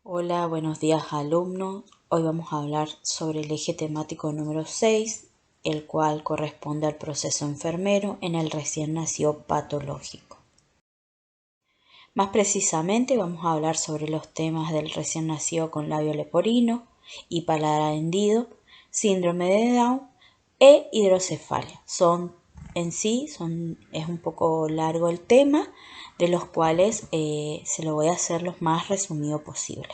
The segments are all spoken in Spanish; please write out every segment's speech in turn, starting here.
Hola, buenos días alumnos. Hoy vamos a hablar sobre el eje temático número 6, el cual corresponde al proceso enfermero en el recién nacido patológico. Más precisamente vamos a hablar sobre los temas del recién nacido con labio leporino y paladar hendido, síndrome de Down e hidrocefalia. Es un poco largo el tema, de los cuales se lo voy a hacer lo más resumido posible.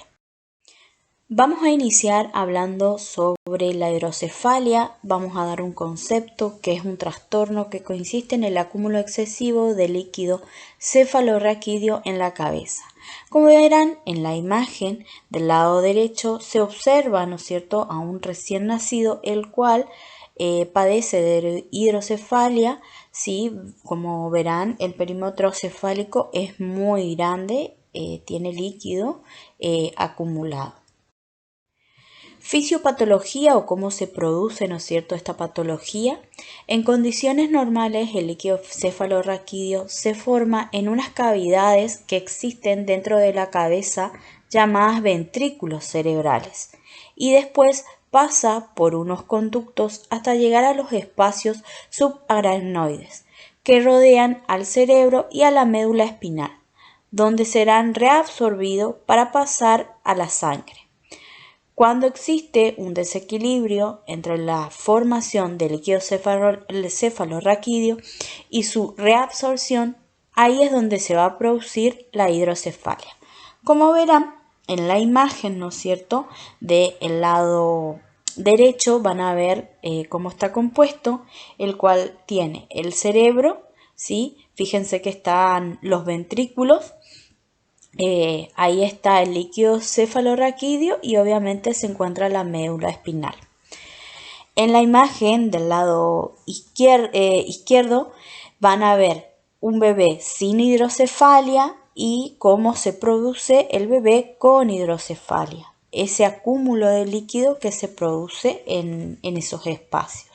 Vamos a iniciar hablando sobre la hidrocefalia. Vamos a dar un concepto que es un trastorno que consiste en el acúmulo excesivo de líquido cefalorraquídeo en la cabeza. Como verán en la imagen del lado derecho se observa, ¿no es cierto?, a un recién nacido el cual padece de hidrocefalia. Sí, como verán, el perímetro cefálico es muy grande, tiene líquido acumulado. Fisiopatología o cómo se produce, ¿no es cierto?, esta patología. En condiciones normales, el líquido cefalorraquídeo se forma en unas cavidades que existen dentro de la cabeza llamadas ventrículos cerebrales y después pasa por unos conductos hasta llegar a los espacios subaracnoides que rodean al cerebro y a la médula espinal, donde serán reabsorbidos para pasar a la sangre. Cuando existe un desequilibrio entre la formación del líquido cefalorraquídeo y su reabsorción, ahí es donde se va a producir la hidrocefalia. Como verán en la imagen, ¿no es cierto?, del lado derecho van a ver cómo está compuesto, el cual tiene el cerebro, ¿sí? Fíjense que están los ventrículos. Ahí está el líquido cefalorraquídeo y obviamente se encuentra la médula espinal. En la imagen del lado izquierdo van a ver un bebé sin hidrocefalia y cómo se produce el bebé con hidrocefalia, ese acúmulo de líquido que se produce en esos espacios.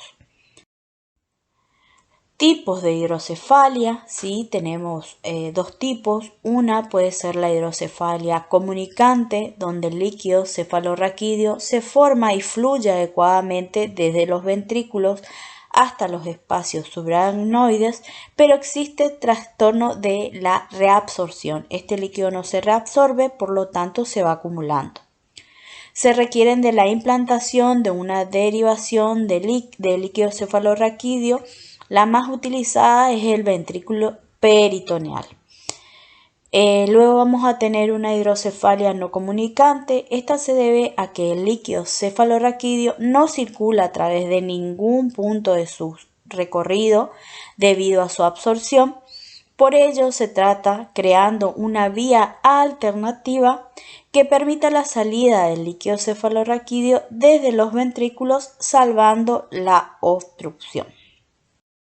Tipos de hidrocefalia, ¿sí? Tenemos dos tipos. Una puede ser la hidrocefalia comunicante, donde el líquido cefalorraquídeo se forma y fluye adecuadamente desde los ventrículos hasta los espacios subaracnoides, pero existe trastorno de la reabsorción. Este líquido no se reabsorbe, por lo tanto se va acumulando. Se requieren de la implantación de una derivación de líquido cefalorraquídeo. La más utilizada es el ventrículo peritoneal. Luego vamos a tener una hidrocefalia no comunicante. Esta se debe a que el líquido cefalorraquídeo no circula a través de ningún punto de su recorrido debido a su absorción. Por ello se trata creando una vía alternativa que permita la salida del líquido cefalorraquídeo desde los ventrículos, salvando la obstrucción.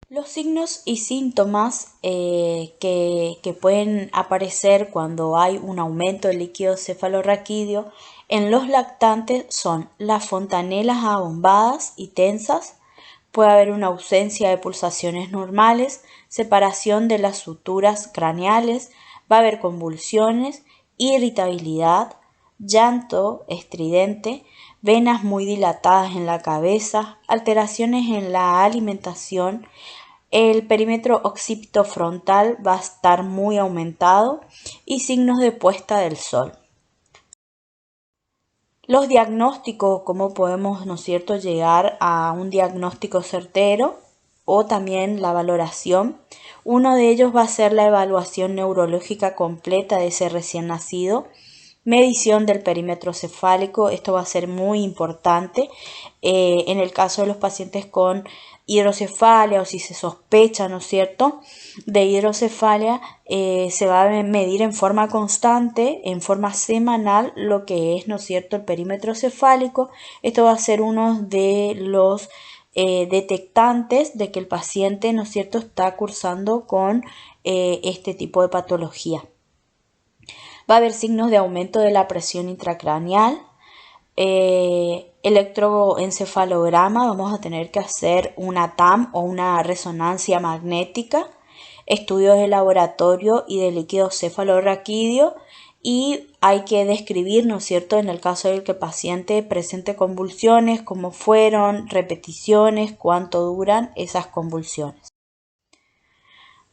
Los signos y síntomas que pueden aparecer cuando hay un aumento del líquido cefalorraquídeo en los lactantes son las fontanelas abombadas y tensas. Puede haber una ausencia de pulsaciones normales, separación de las suturas craneales, va a haber convulsiones, irritabilidad, llanto estridente, venas muy dilatadas en la cabeza, alteraciones en la alimentación. El perímetro occipitofrontal va a estar muy aumentado y signos de puesta del sol. Los diagnósticos, cómo podemos, ¿no es cierto?, llegar a un diagnóstico certero, o también la valoración. Uno de ellos va a ser la evaluación neurológica completa de ese recién nacido, medición del perímetro cefálico. Esto va a ser muy importante en el caso de los pacientes con hidrocefalia o si se sospecha, ¿no es cierto?, de hidrocefalia. Se va a medir en forma constante, en forma semanal, lo que es, ¿no es cierto?, el perímetro cefálico. Esto va a ser uno de los detectantes de que el paciente, ¿no es cierto?, está cursando con este tipo de patología. Va a haber signos de aumento de la presión intracraneal. Electroencefalograma, vamos a tener que hacer una TAM o una resonancia magnética, estudios de laboratorio y de líquido cefalorraquídeo y hay que describir, ¿no es cierto?, en el caso del que el paciente presente convulsiones, cómo fueron, repeticiones, cuánto duran esas convulsiones.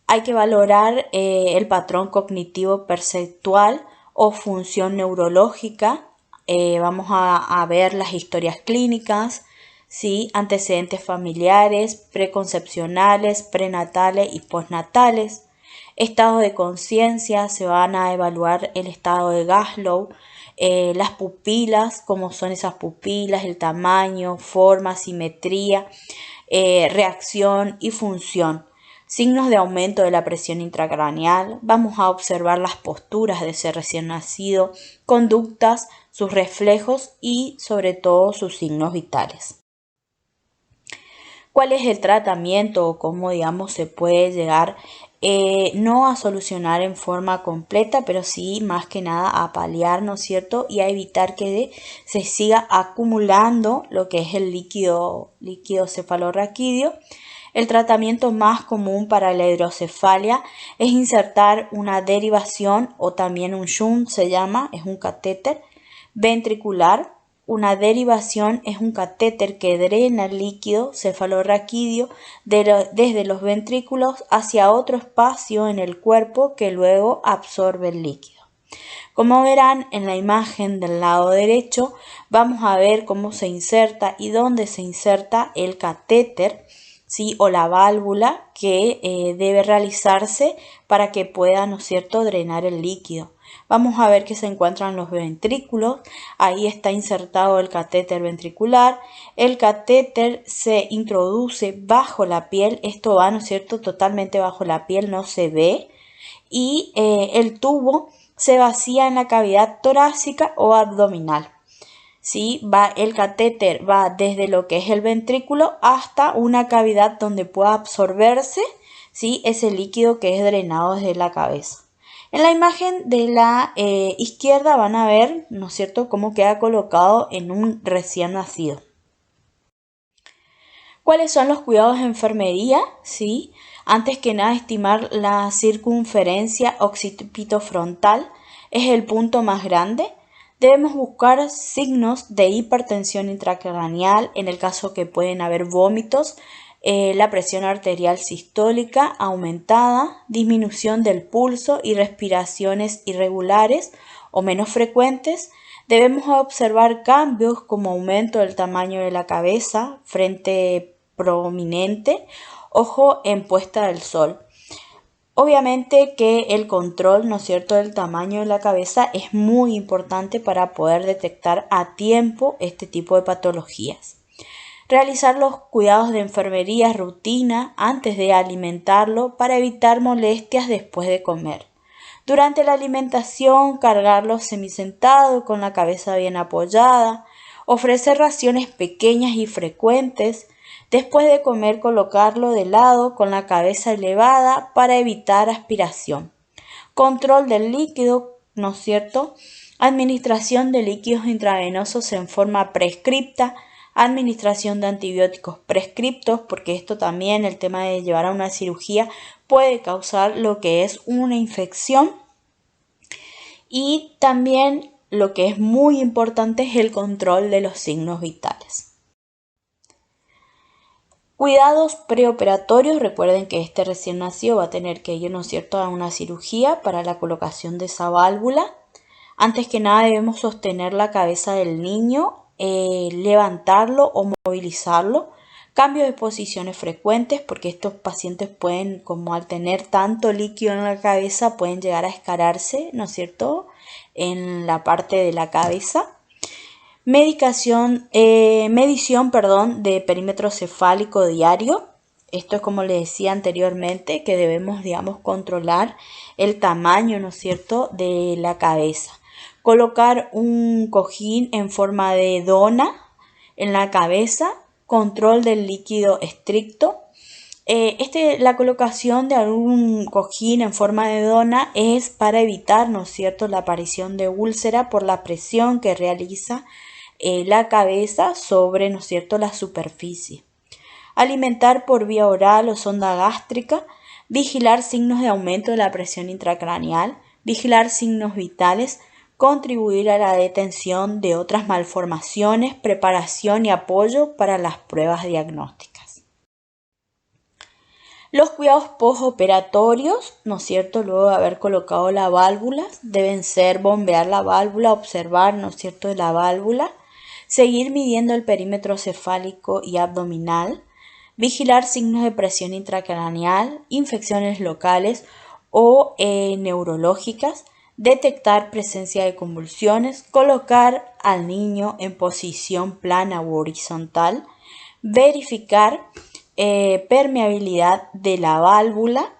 Hay que valorar el patrón cognitivo perceptual o función neurológica. Vamos a ver las historias clínicas, ¿sí?, antecedentes familiares, preconcepcionales, prenatales y postnatales. Estado de conciencia, se van a evaluar el estado de Glasgow, las pupilas, cómo son esas pupilas, el tamaño, forma, simetría, reacción y función. Signos de aumento de la presión intracraneal. Vamos a observar las posturas de ese recién nacido, conductas, sus reflejos y sobre todo sus signos vitales. ¿Cuál es el tratamiento o cómo, digamos, se puede llegar no a solucionar en forma completa, pero sí más que nada a paliar, ¿no es cierto?, y a evitar que se siga acumulando lo que es el líquido cefalorraquídeo? El tratamiento más común para la hidrocefalia es insertar una derivación o también un shunt, se llama, es un catéter ventricular. Una derivación es un catéter que drena el líquido cefalorraquídeo desde los ventrículos hacia otro espacio en el cuerpo que luego absorbe el líquido. Como verán en la imagen del lado derecho, vamos a ver cómo se inserta y dónde se inserta el catéter, ¿sí?, o la válvula que debe realizarse para que pueda, ¿no es cierto?, drenar el líquido. Vamos a ver que se encuentran los ventrículos, ahí está insertado el catéter ventricular, el catéter se introduce bajo la piel, esto va, ¿no es cierto?, totalmente bajo la piel, no se ve, y el tubo se vacía en la cavidad torácica o abdominal. ¿Sí? El catéter va desde lo que es el ventrículo hasta una cavidad donde pueda absorberse, ¿sí?, ese líquido que es drenado desde la cabeza. En la imagen de la izquierda van a ver, ¿no es cierto?, cómo queda colocado en un recién nacido. ¿Cuáles son los cuidados de enfermería? ¿Sí? Antes que nada, estimar la circunferencia occipitofrontal es el punto más grande. Debemos buscar signos de hipertensión intracraneal en el caso que pueden haber vómitos, la presión arterial sistólica aumentada, disminución del pulso y respiraciones irregulares o menos frecuentes. Debemos observar cambios como aumento del tamaño de la cabeza, frente prominente, ojo en puesta del sol. Obviamente que el control, ¿no es cierto?, del tamaño de la cabeza es muy importante para poder detectar a tiempo este tipo de patologías. Realizar los cuidados de enfermería rutina antes de alimentarlo para evitar molestias después de comer. Durante la alimentación, cargarlo semisentado con la cabeza bien apoyada, ofrecer raciones pequeñas y frecuentes. Después de comer, colocarlo de lado con la cabeza elevada para evitar aspiración. Control del líquido, ¿no es cierto? Administración de líquidos intravenosos en forma prescripta. Administración de antibióticos prescriptos, porque esto también, el tema de llevar a una cirugía, puede causar lo que es una infección. Y también lo que es muy importante es el control de los signos vitales. Cuidados preoperatorios, recuerden que este recién nacido va a tener que ir, ¿no es cierto?, a una cirugía para la colocación de esa válvula. Antes que nada debemos sostener la cabeza del niño, levantarlo o movilizarlo. Cambios de posiciones frecuentes, porque estos pacientes pueden, como al tener tanto líquido en la cabeza, pueden llegar a escararse, ¿no es cierto?, en la parte de la cabeza. Medición de perímetro cefálico diario. Esto es, como les decía anteriormente, que debemos, digamos, controlar el tamaño, ¿no es cierto?, de la cabeza. Colocar un cojín en forma de dona en la cabeza. Control del líquido estricto. La colocación de algún cojín en forma de dona es para evitar, ¿no es cierto?, la aparición de úlcera por la presión que realiza la cabeza sobre, ¿no es cierto?, la superficie. Alimentar por vía oral o sonda gástrica. Vigilar signos de aumento de la presión intracraneal. Vigilar signos vitales. contribuir a la detención de otras malformaciones, preparación y apoyo para las pruebas diagnósticas. Los cuidados postoperatorios, ¿no es cierto?, luego de haber colocado la válvula, deben ser bombear la válvula, observar, ¿no es cierto?, la válvula, seguir midiendo el perímetro cefálico y abdominal, vigilar signos de presión intracraneal, infecciones locales o neurológicas, detectar presencia de convulsiones, colocar al niño en posición plana u horizontal, verificar permeabilidad de la válvula,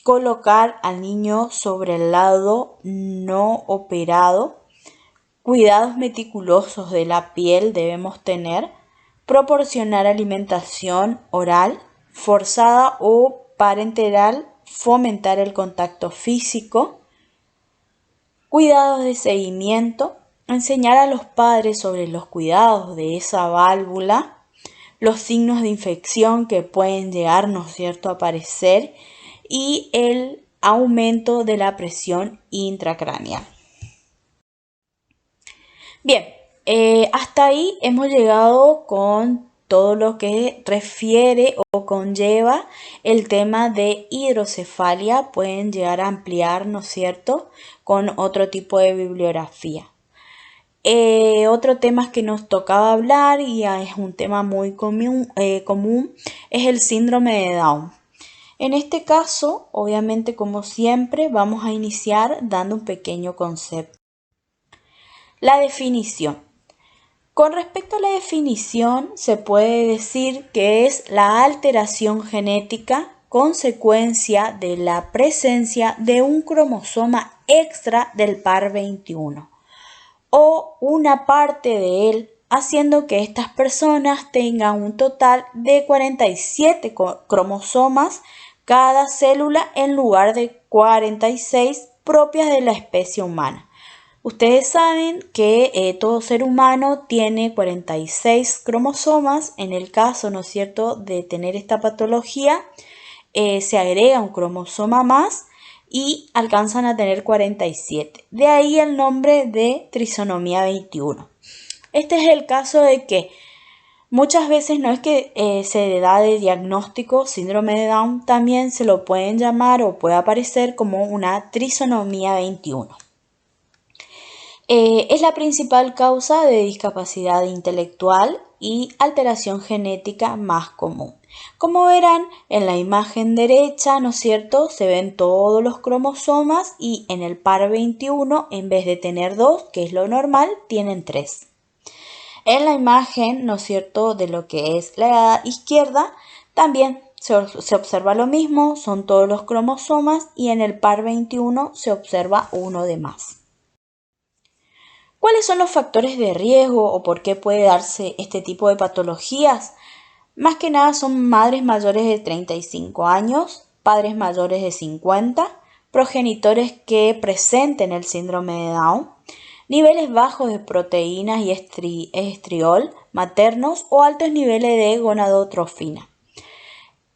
colocar al niño sobre el lado no operado, cuidados meticulosos de la piel debemos tener, proporcionar alimentación oral, forzada o parenteral, fomentar el contacto físico, cuidados de seguimiento, enseñar a los padres sobre los cuidados de esa válvula, los signos de infección que pueden llegar, ¿no es cierto?, a aparecer y el aumento de la presión intracraneal. Bien, hasta ahí hemos llegado con todo lo que refiere o conlleva el tema de hidrocefalia. Pueden llegar a ampliar, ¿no es cierto?, con otro tipo de bibliografía. Otro tema que nos tocaba hablar y es un tema muy común es el síndrome de Down. En este caso, obviamente, como siempre, vamos a iniciar dando un pequeño concepto. La definición. Con respecto a la definición, se puede decir que es la alteración genética consecuencia de la presencia de un cromosoma extra del par 21 o una parte de él, haciendo que estas personas tengan un total de 47 cromosomas cada célula en lugar de 46 propias de la especie humana. Ustedes saben que todo ser humano tiene 46 cromosomas. En el caso, ¿no es cierto?, de tener esta patología, se agrega un cromosoma más y alcanzan a tener 47. De ahí el nombre de trisonomía 21. Este es el caso de que muchas veces no es que se da de diagnóstico síndrome de Down, también se lo pueden llamar o puede aparecer como una trisonomía 21. Es la principal causa de discapacidad intelectual y alteración genética más común. Como verán en la imagen derecha, ¿no es cierto?, se ven todos los cromosomas y en el par 21, en vez de tener 2, que es lo normal, tienen 3. En la imagen, ¿no es cierto?, de lo que es la izquierda, también se observa lo mismo, son todos los cromosomas y en el par 21 se observa uno de más. ¿Cuáles son los factores de riesgo o por qué puede darse este tipo de patologías? Más que nada son madres mayores de 35 años, padres mayores de 50, progenitores que presenten el síndrome de Down, niveles bajos de proteínas y estriol maternos o altos niveles de gonadotrofina.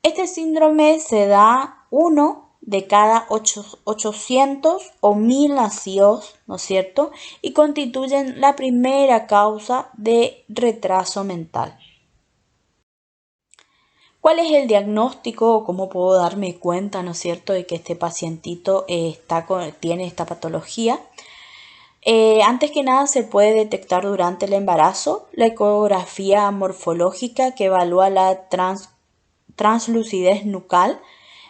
Este síndrome se da uno de cada 800 o 1000 nacidos, ¿no es cierto?, y constituyen la primera causa de retraso mental. ¿Cuál es el diagnóstico o cómo puedo darme cuenta, ¿no es cierto?, de que este pacientito tiene esta patología? Antes que nada se puede detectar durante el embarazo la ecografía morfológica que evalúa la translucidez nucal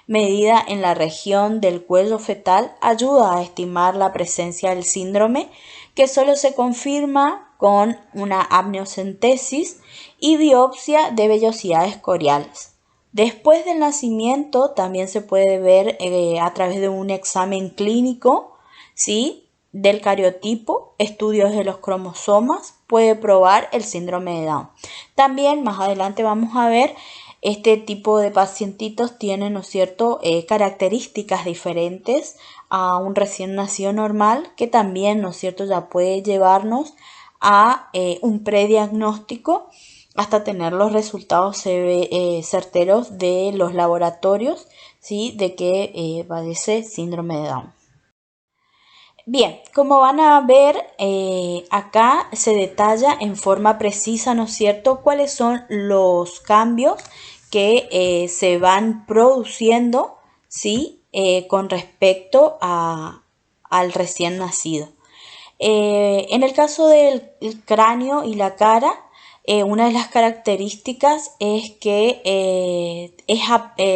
medida en la región del cuello fetal ayuda a estimar la presencia del síndrome, que solo se confirma con una amniocentesis y biopsia de vellosidades coriales. Después del nacimiento también se puede ver a través de un examen clínico, ¿sí?, del cariotipo, estudios de los cromosomas, puede probar el síndrome de Down. También más adelante vamos a ver este tipo de pacientitos tienen, ¿no es cierto?, características diferentes a un recién nacido normal, que también, ¿no es cierto?, ya puede llevarnos a un prediagnóstico hasta tener los resultados certeros de los laboratorios, ¿sí?, de que padece síndrome de Down. Bien, como van a ver, acá se detalla en forma precisa, ¿no es cierto?, cuáles son los cambios que se van produciendo, ¿sí?, con respecto al recién nacido. En el caso del cráneo y la cara, una de las características es que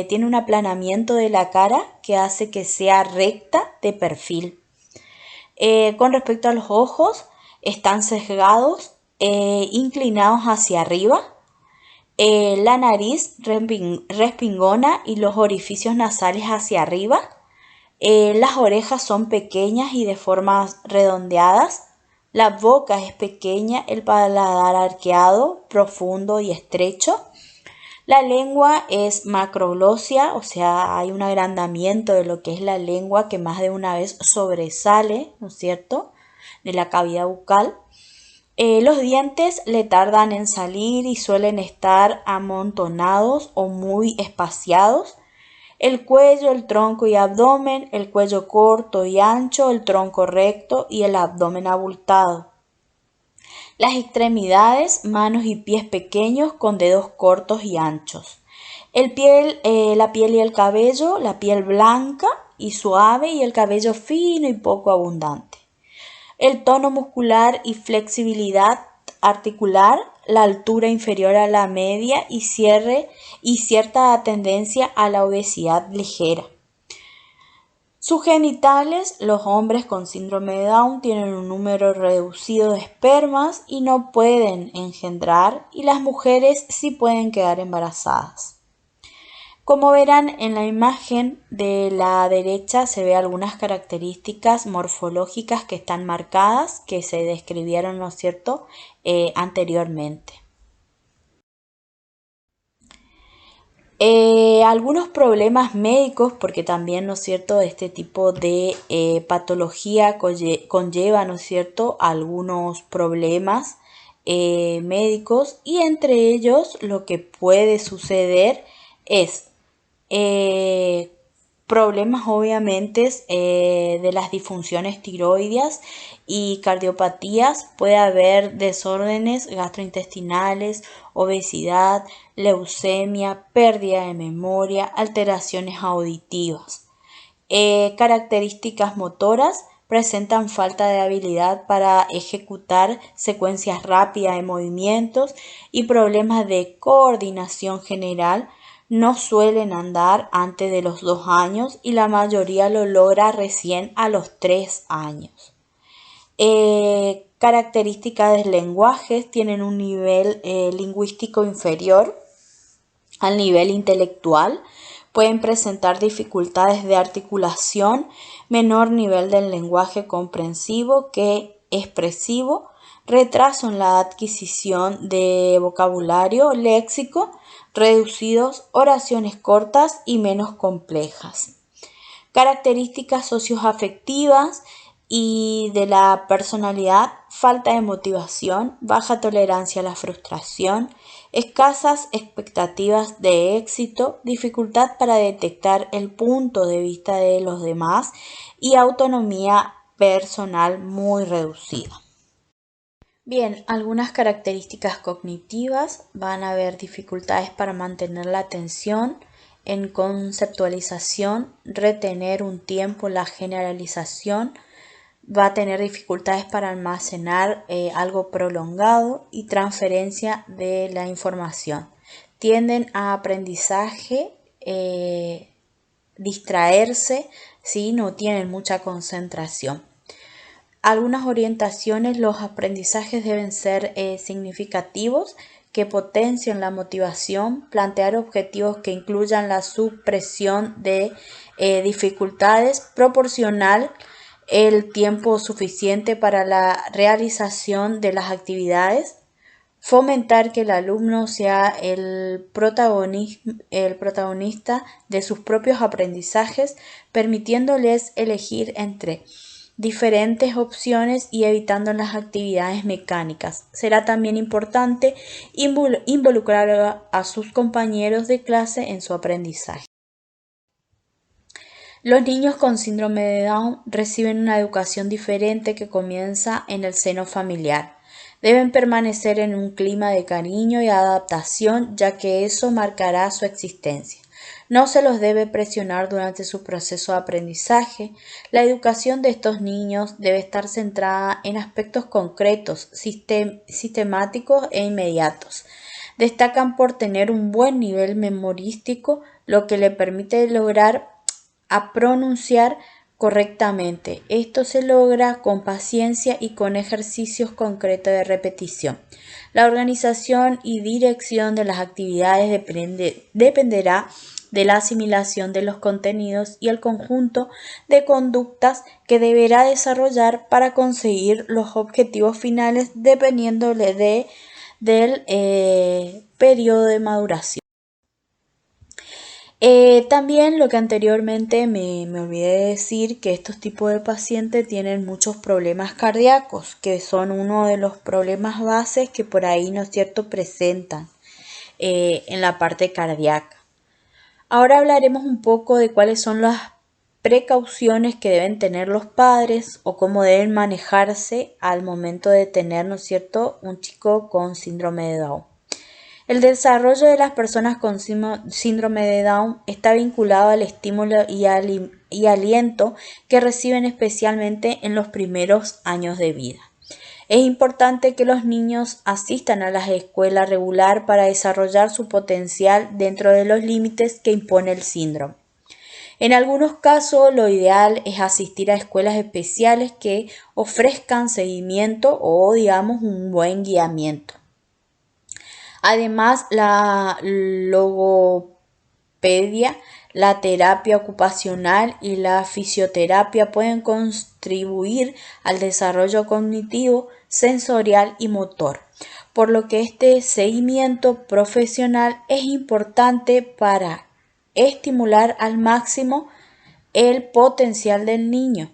tiene un aplanamiento de la cara que hace que sea recta de perfil. Con respecto a los ojos, están sesgados, inclinados hacia arriba. La nariz respingona y los orificios nasales hacia arriba. Las orejas son pequeñas y de formas redondeadas. La boca es pequeña, el paladar arqueado, profundo y estrecho. La lengua es macroglossia, o sea, hay un agrandamiento de lo que es la lengua que más de una vez sobresale, ¿no es cierto?, de la cavidad bucal. Los dientes le tardan en salir y suelen estar amontonados o muy espaciados. El cuello, el tronco y abdomen, el cuello corto y ancho, el tronco recto y el abdomen abultado. Las extremidades, manos y pies pequeños con dedos cortos y anchos. La piel y el cabello, la piel blanca y suave y el cabello fino y poco abundante. El tono muscular y flexibilidad articular, la altura inferior a la media y cierta tendencia a la obesidad ligera. Sus genitales, los hombres con síndrome de Down tienen un número reducido de espermas y no pueden engendrar, y las mujeres sí pueden quedar embarazadas. Como verán en la imagen de la derecha se ve algunas características morfológicas que están marcadas, que se describieron, ¿no es cierto?, anteriormente. Algunos problemas médicos, porque también, ¿no es cierto?, este tipo de patología conlleva, ¿no es cierto?, algunos problemas médicos, y entre ellos lo que puede suceder es problemas obviamente de las disfunciones tiroideas y cardiopatías. Puede haber desórdenes gastrointestinales, obesidad, leucemia, pérdida de memoria, alteraciones auditivas. Características motoras: presentan falta de habilidad para ejecutar secuencias rápidas de movimientos y problemas de coordinación general. No suelen andar antes de los 2 años y la mayoría lo logra recién a los 3 años. Características del lenguaje: tienen un nivel lingüístico inferior al nivel intelectual. Pueden presentar dificultades de articulación, menor nivel del lenguaje comprensivo que expresivo, retraso en la adquisición de vocabulario, léxico, reducidos, oraciones cortas y menos complejas. Características socioafectivas y de la personalidad: falta de motivación, baja tolerancia a la frustración, escasas expectativas de éxito, dificultad para detectar el punto de vista de los demás y autonomía personal muy reducida. Bien, algunas características cognitivas: van a haber dificultades para mantener la atención, en conceptualización, retener un tiempo, la generalización. Va a tener dificultades para almacenar algo prolongado y transferencia de la información. Tienden a aprendizaje, distraerse, ¿sí? No tienen mucha concentración. Algunas orientaciones: los aprendizajes deben ser significativos, que potencien la motivación, plantear objetivos que incluyan la supresión de dificultades, proporcionar el tiempo suficiente para la realización de las actividades, fomentar que el alumno sea el protagonista de sus propios aprendizajes, permitiéndoles elegir entre diferentes opciones y evitando las actividades mecánicas. Será también importante involucrar a sus compañeros de clase en su aprendizaje. Los niños con síndrome de Down reciben una educación diferente que comienza en el seno familiar. Deben permanecer en un clima de cariño y adaptación, ya que eso marcará su existencia. No se los debe presionar durante su proceso de aprendizaje. La educación de estos niños debe estar centrada en aspectos concretos, sistemáticos e inmediatos. Destacan por tener un buen nivel memorístico, lo que le permite lograr a pronunciar correctamente. Esto se logra con paciencia y con ejercicios concretos de repetición. La organización y dirección de las actividades dependerá de la asimilación de los contenidos y el conjunto de conductas que deberá desarrollar para conseguir los objetivos finales dependiendo del periodo de maduración. También lo que anteriormente me olvidé de decir, que estos tipos de pacientes tienen muchos problemas cardíacos, que son uno de los problemas bases que por ahí, ¿no es cierto?, presentan en la parte cardíaca. Ahora hablaremos un poco de cuáles son las precauciones que deben tener los padres o cómo deben manejarse al momento de tener, ¿no es cierto?, un chico con síndrome de Down. El desarrollo de las personas con síndrome de Down está vinculado al estímulo y aliento que reciben especialmente en los primeros años de vida. Es importante que los niños asistan a la escuela regular para desarrollar su potencial dentro de los límites que impone el síndrome. En algunos casos, lo ideal es asistir a escuelas especiales que ofrezcan seguimiento o, digamos, un buen guiamiento. Además, la logopedia, la terapia ocupacional y la fisioterapia pueden contribuir al desarrollo cognitivo, sensorial y motor, por lo que este seguimiento profesional es importante para estimular al máximo el potencial del niño.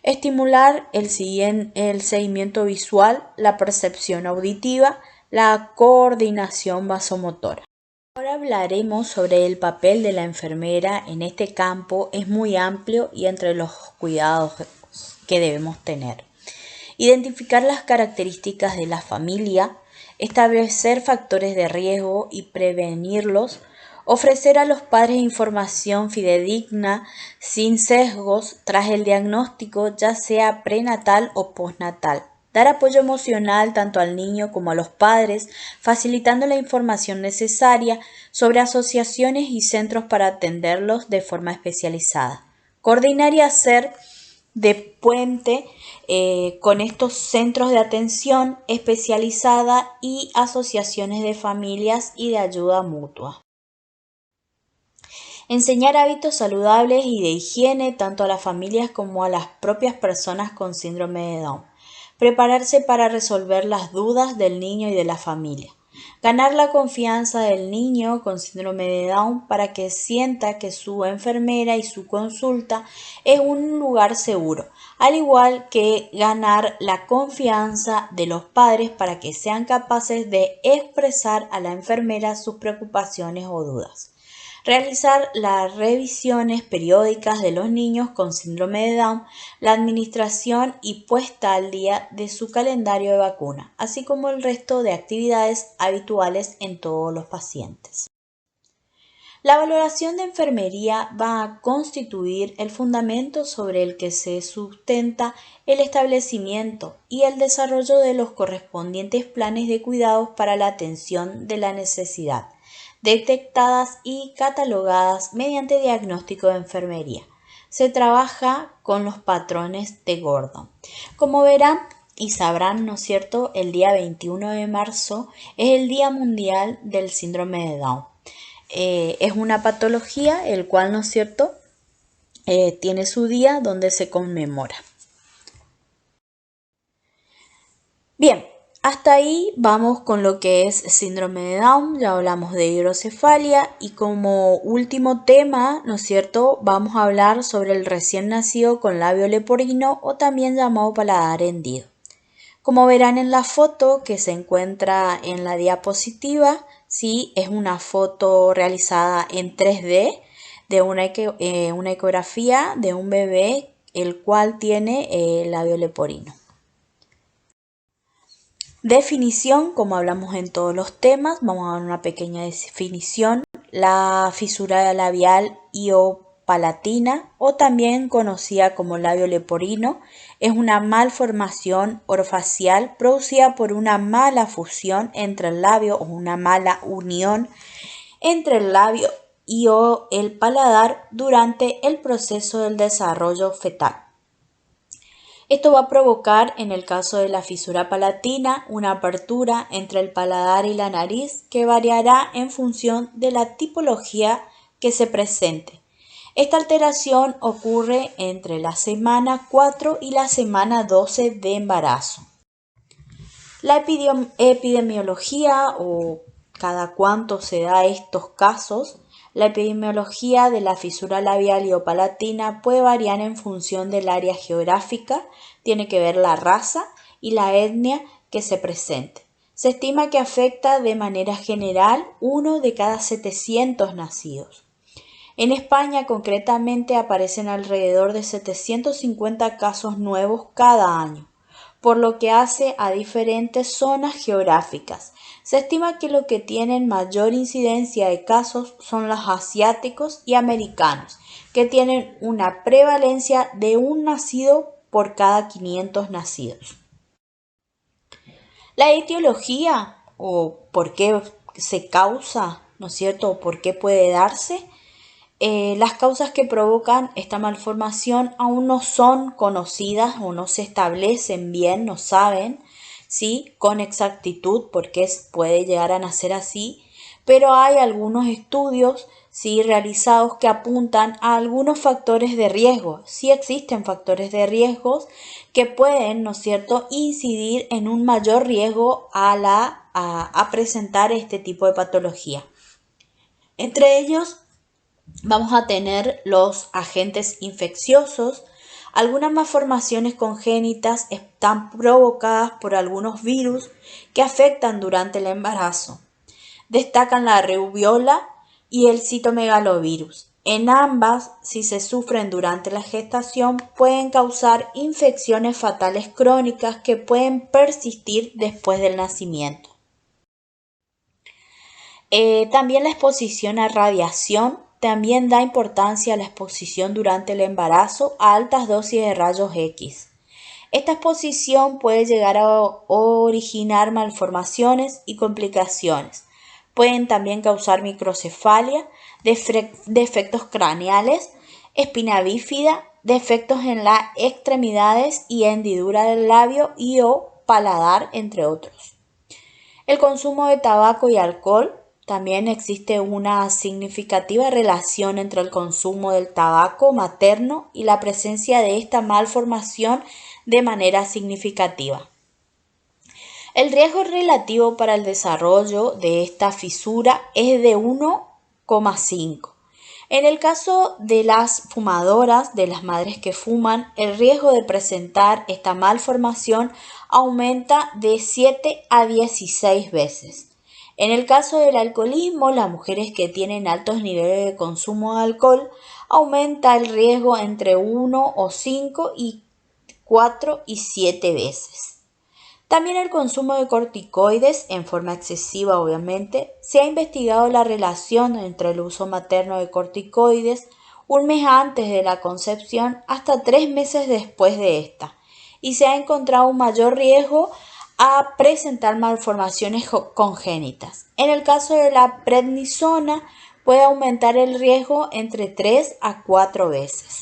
Estimular el seguimiento visual, la percepción auditiva, la coordinación vasomotora. Ahora hablaremos sobre el papel de la enfermera en este campo. Es muy amplio y entre los cuidados que debemos tener. Identificar las características de la familia, establecer factores de riesgo y prevenirlos, ofrecer a los padres información fidedigna, sin sesgos, tras el diagnóstico, ya sea prenatal o postnatal. Dar apoyo emocional tanto al niño como a los padres, facilitando la información necesaria sobre asociaciones y centros para atenderlos de forma especializada. Coordinar y hacer de puente con estos centros de atención especializada y asociaciones de familias y de ayuda mutua. Enseñar hábitos saludables y de higiene tanto a las familias como a las propias personas con síndrome de Down. Prepararse para resolver las dudas del niño y de la familia. Ganar la confianza del niño con síndrome de Down para que sienta que su enfermera y su consulta es un lugar seguro, al igual que ganar la confianza de los padres para que sean capaces de expresar a la enfermera sus preocupaciones o dudas. Realizar las revisiones periódicas de los niños con síndrome de Down, la administración y puesta al día de su calendario de vacuna, así como el resto de actividades habituales en todos los pacientes. La valoración de enfermería va a constituir el fundamento sobre el que se sustenta el establecimiento y el desarrollo de los correspondientes planes de cuidados para la atención de la necesidad, detectadas y catalogadas mediante diagnóstico de enfermería. Se trabaja con los patrones de Gordon. Como verán y sabrán, ¿no es cierto?, el día 21 de marzo es el Día Mundial del Síndrome de Down. Es una patología el cual, ¿no es cierto?, tiene su día donde se conmemora. Bien, hasta ahí vamos con lo que es síndrome de Down. Ya hablamos de hidrocefalia y como último tema, ¿no es cierto?, vamos a hablar sobre el recién nacido con labio leporino o también llamado paladar hendido. Como verán en la foto que se encuentra en la diapositiva, sí, es una foto realizada en 3D de una ecografía de un bebé el cual tiene labio leporino. Definición, como hablamos en todos los temas, vamos a dar una pequeña definición. La fisura labial hiopalatina, o también conocida como labio leporino, es una malformación orofacial producida por una mala fusión entre el labio o una mala unión entre el labio y o el paladar durante el proceso del desarrollo fetal. Esto va a provocar, en el caso de la fisura palatina, una apertura entre el paladar y la nariz que variará en función de la tipología que se presente. Esta alteración ocurre entre la semana 4 y la semana 12 de embarazo. La epidemiología, o cada cuánto se da estos casos, la epidemiología de la fisura labial hiopalatina puede variar en función del área geográfica, tiene que ver la raza y la etnia que se presente. Se estima que afecta de manera general 1 de cada 700 nacidos. En España concretamente aparecen alrededor de 750 casos nuevos cada año, por lo que hace a diferentes zonas geográficas. Se estima que los que tienen mayor incidencia de casos son los asiáticos y americanos, que tienen una prevalencia de un nacido por cada 500 nacidos. La etiología, o por qué se causa, ¿no es cierto?, o por qué puede darse. Las causas que provocan esta malformación aún no son conocidas o no se establecen bien, no saben, ¿sí?, con exactitud por qué puede llegar a nacer así, pero hay algunos estudios, ¿sí?, realizados que apuntan a algunos factores de riesgo. Sí existen factores de riesgo que pueden, ¿no es cierto?, incidir en un mayor riesgo a presentar este tipo de patología. Entre ellos vamos a tener los agentes infecciosos. Algunas malformaciones congénitas están provocadas por algunos virus que afectan durante el embarazo. Destacan la rubiola y el citomegalovirus. En ambas, si se sufren durante la gestación, pueden causar infecciones fatales crónicas que pueden persistir después del nacimiento. También la exposición a radiación. También da importancia a la exposición durante el embarazo a altas dosis de rayos X. Esta exposición puede llegar a originar malformaciones y complicaciones. Pueden también causar microcefalia, defectos craneales, espina bífida, defectos en las extremidades y hendidura del labio y o paladar, entre otros. El consumo de tabaco y alcohol. También existe una significativa relación entre el consumo del tabaco materno y la presencia de esta malformación de manera significativa. El riesgo relativo para el desarrollo de esta fisura es de 1,5. En el caso de las fumadoras, de las madres que fuman, el riesgo de presentar esta malformación aumenta de 7 a 16 veces. En el caso del alcoholismo, las mujeres que tienen altos niveles de consumo de alcohol aumenta el riesgo entre 1 o 5 y 4 y 7 veces. También el consumo de corticoides, en forma excesiva obviamente. Se ha investigado la relación entre el uso materno de corticoides un mes antes de la concepción hasta 3 meses después de esta, y se ha encontrado un mayor riesgo a presentar malformaciones congénitas. En el caso de la prednisona, puede aumentar el riesgo entre 3 a 4 veces.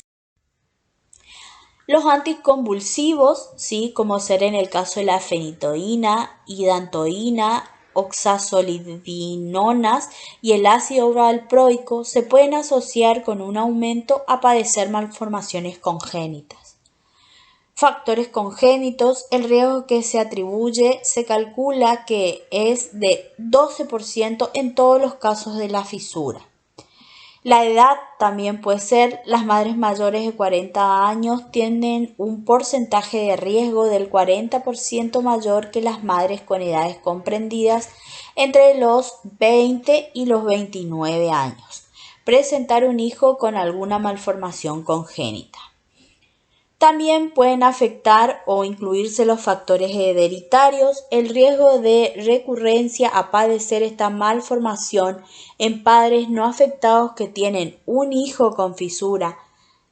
Los anticonvulsivos, ¿sí?, como ser en el caso de la fenitoína, hidantoína, oxazolidinonas y el ácido valproico, se pueden asociar con un aumento a padecer malformaciones congénitas. Factores congénitos, el riesgo que se atribuye se calcula que es de 12% en todos los casos de la fisura. La edad también puede ser. Las madres mayores de 40 años tienen un porcentaje de riesgo del 40% mayor que las madres con edades comprendidas entre los 20 y los 29 años. presentar un hijo con alguna malformación congénita. También pueden afectar o incluirse los factores hereditarios, el riesgo de recurrencia a padecer esta malformación en padres no afectados que tienen un hijo con fisura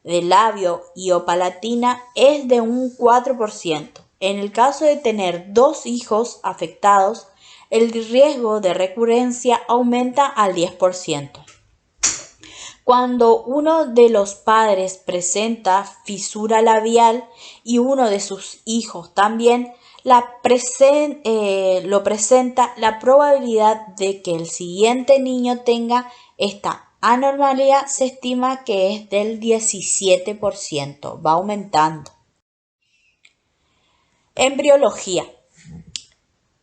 de labio y o palatina es de un 4%. En el caso de tener 2 hijos afectados, el riesgo de recurrencia aumenta al 10%. Cuando uno de los padres presenta fisura labial y uno de sus hijos también lo presenta, la probabilidad de que el siguiente niño tenga esta anormalidad se estima que es del 17%, va aumentando. Embriología.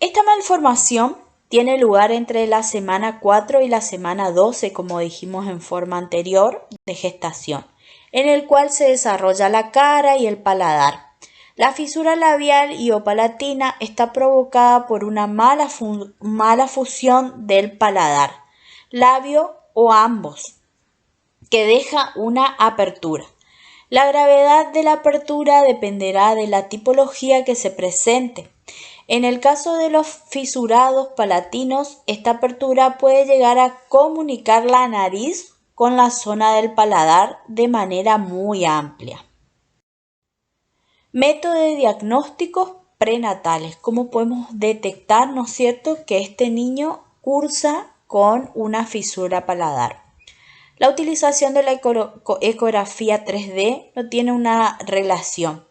Esta malformación tiene lugar entre la semana 4 y la semana 12, como dijimos en forma anterior, de gestación, en el cual se desarrolla la cara y el paladar. La fisura labial y o palatina está provocada por una mala fusión del paladar, labio o ambos, que deja una apertura. La gravedad de la apertura dependerá de la tipología que se presente. En el caso de los fisurados palatinos, esta apertura puede llegar a comunicar la nariz con la zona del paladar de manera muy amplia. Método de diagnósticos prenatales. ¿Cómo podemos detectar, no es cierto, que este niño cursa con una fisura paladar? La utilización de la ecografía 3D no tiene una relación.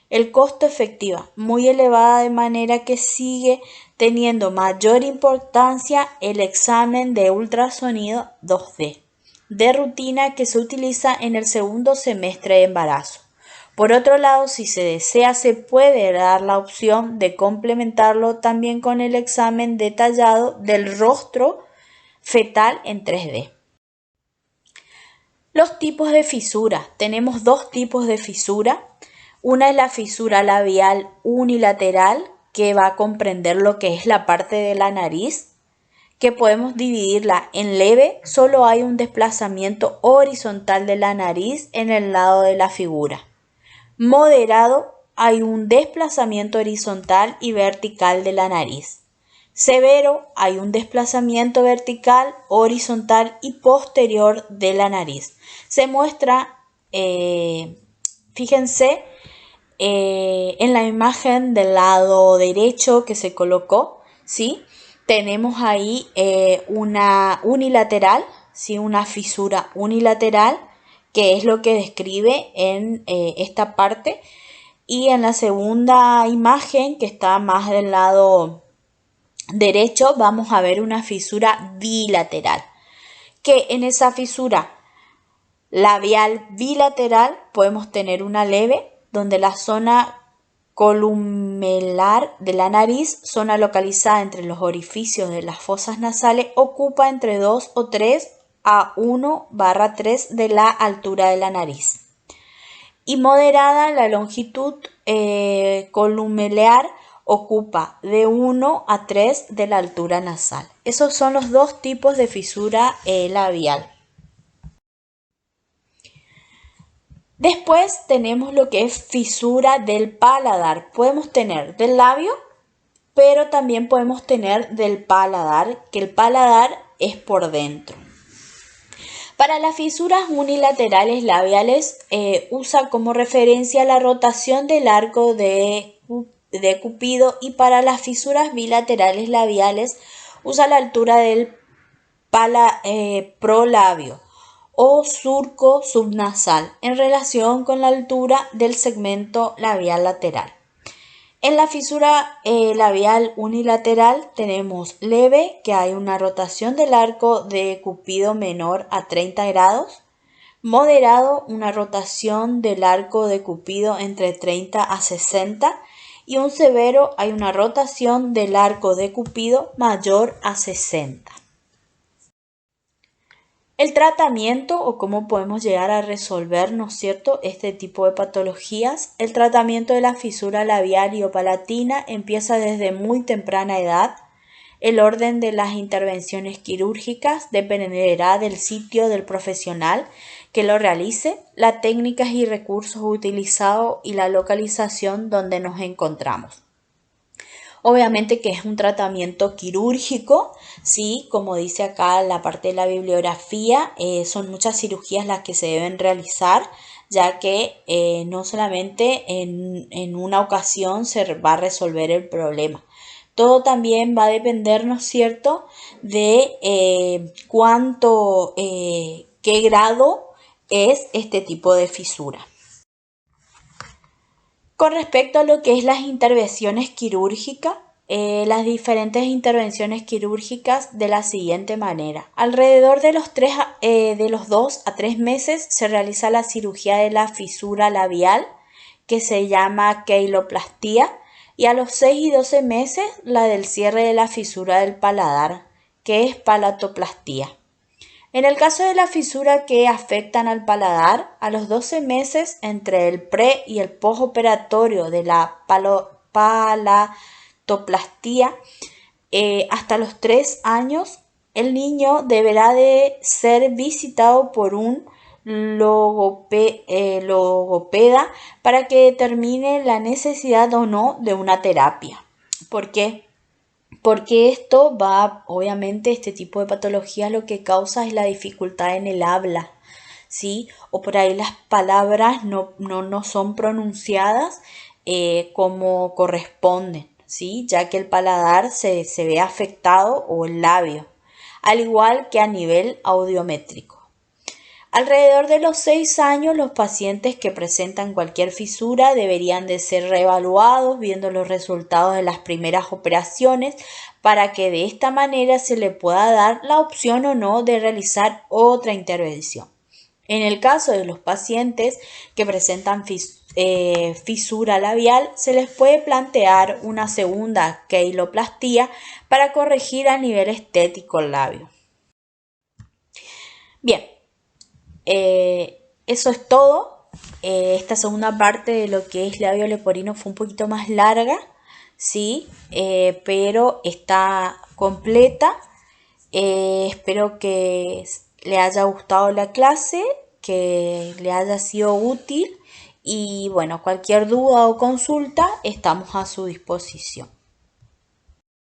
El costo efectivo muy elevada, de manera que sigue teniendo mayor importancia el examen de ultrasonido 2D de rutina que se utiliza en el segundo semestre de embarazo. Por otro lado, si se desea, se puede dar la opción de complementarlo también con el examen detallado del rostro fetal en 3D. Los tipos de fisura. Tenemos 2 tipos de fisura. Una es la fisura labial unilateral, que va a comprender lo que es la parte de la nariz, que podemos dividirla en leve, solo hay un desplazamiento horizontal de la nariz en el lado de la figura. Moderado, hay un desplazamiento horizontal y vertical de la nariz. Severo, hay un desplazamiento vertical, horizontal y posterior de la nariz. Se muestra, fíjense, en la imagen del lado derecho que se colocó, ¿sí? Tenemos ahí una unilateral, ¿sí? Una fisura unilateral, que es lo que describe en esta parte. Y en la segunda imagen, que está más del lado derecho, vamos a ver una fisura bilateral, que en esa fisura labial bilateral podemos tener una leve, donde la zona columelar de la nariz, zona localizada entre los orificios de las fosas nasales, ocupa entre 2 o 3 a 1/3 de la altura de la nariz. Y moderada, la longitud columelar ocupa de 1 a 3 de la altura nasal. Esos son los 2 tipos de fisura labial. Después tenemos lo que es fisura del paladar. Podemos tener del labio, pero también podemos tener del paladar, que el paladar es por dentro. Para las fisuras unilaterales labiales usa como referencia la rotación del arco de Cupido, y para las fisuras bilaterales labiales usa la altura del prolabio o surco subnasal en relación con la altura del segmento labial lateral. En la fisura labial unilateral tenemos leve, que hay una rotación del arco de Cupido menor a 30 grados. Moderado, una rotación del arco de Cupido entre 30 a 60. Y un severo, hay una rotación del arco de Cupido mayor a 60. El tratamiento, o cómo podemos llegar a resolver, ¿no es cierto?, este tipo de patologías. El tratamiento de la fisura labial y o palatina empieza desde muy temprana edad. El orden de las intervenciones quirúrgicas dependerá del sitio del profesional que lo realice, las técnicas y recursos utilizados y la localización donde nos encontramos. Obviamente que es un tratamiento quirúrgico, ¿sí? Como dice acá la parte de la bibliografía, son muchas cirugías las que se deben realizar, ya que no solamente en una ocasión se va a resolver el problema. Todo también va a depender, ¿no es cierto?, de qué grado es este tipo de fisura. Con respecto a lo que es las intervenciones quirúrgicas, las diferentes intervenciones quirúrgicas de la siguiente manera. Alrededor de los 2 a 3 meses se realiza la cirugía de la fisura labial, que se llama queiloplastía, y a los 6 y 12 meses la del cierre de la fisura del paladar, que es palatoplastía. En el caso de la fisura que afectan al paladar, a los 12 meses entre el pre y el postoperatorio de la palatoplastía, hasta los 3 años, el niño deberá de ser visitado por un logopeda para que determine la necesidad o no de una terapia. ¿Por qué? Porque obviamente este tipo de patología lo que causa es la dificultad en el habla, ¿sí? O por ahí las palabras no son pronunciadas como corresponden, ¿sí? Ya que el paladar se ve afectado o el labio, al igual que a nivel audiométrico. Alrededor de los 6 años, los pacientes que presentan cualquier fisura deberían de ser reevaluados viendo los resultados de las primeras operaciones para que de esta manera se le pueda dar la opción o no de realizar otra intervención. En el caso de los pacientes que presentan fisura labial, se les puede plantear una segunda queiloplastía para corregir a nivel estético el labio. Bien. Eso es todo. Esta segunda parte de lo que es labio leporino fue un poquito más larga, ¿sí? Pero está completa. Espero que le haya gustado la clase, que le haya sido útil y bueno, cualquier duda o consulta estamos a su disposición.